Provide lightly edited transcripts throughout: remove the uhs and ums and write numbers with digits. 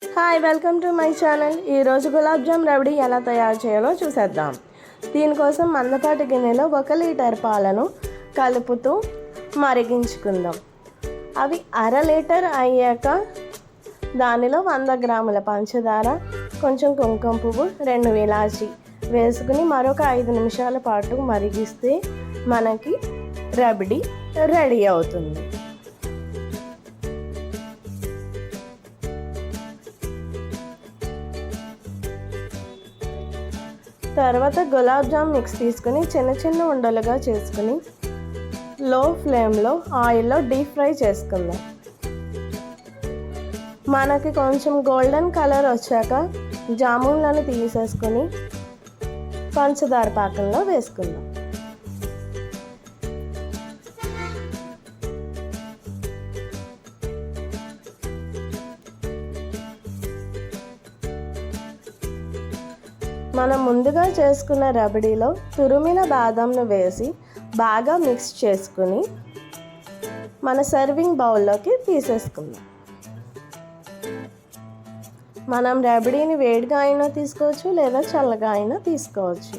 Hi, welcome to my channel. ఈరోజు గులాబ్ జామ్ రబడీ ఎలా తయారు చేయాలో చూసేద్దాం. దీనికోసం మందపాటి గిన్నెలో 1 లీటర్ పాలను కలుపుతూ మరిగించుకుందాం. అవి అర లీటర్ అయ్యాక దానిలో 100 గ్రాముల పంచదార, కొంచెం కుంకుమ పువ్వు, 2 ఇలాచి వేసుకుని మరొక 5 నిమిషాల పాటు మరిగిస్తే మనకి రబడీ రెడీ అవుతుంది. తర్వాత గులాబ్ జామ్ మిక్స్ తీసుకుని చిన్న చిన్న ఉండలుగా చేసుకుని లో ఫ్లేమ్లో ఆయిల్లో డీప్ ఫ్రై చేసుకుందాం. మనకి కొంచెం గోల్డెన్ కలర్ వచ్చాక జామున్లను తీసేసుకొని పంచదార పాకంలో వేసుకుందాం. మనం ముందుగా చేసుకున్న రబడీలో తురిమిన బాదంను వేసి బాగా మిక్స్ చేసుకుని మన సర్వింగ్ బౌల్లోకి తీసేసుకుందాం. మనం రబడీని వేడిగా అయినా తీసుకోవచ్చు లేదా చల్లగా అయినా తీసుకోవచ్చు.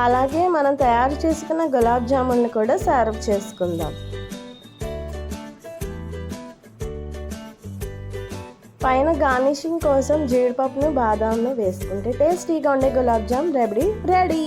అలాగే మనం తయారు చేసుకున్న గులాబ్ జామున్లు కూడా సర్వ్ చేసుకుందాం. పైన గార్నిషింగ్ కోసం జీడిపప్పును బాదాంను వేసుకుంటే టేస్టీగా ఉండే గులాబ్ జామ్ రబడీ రెడీ.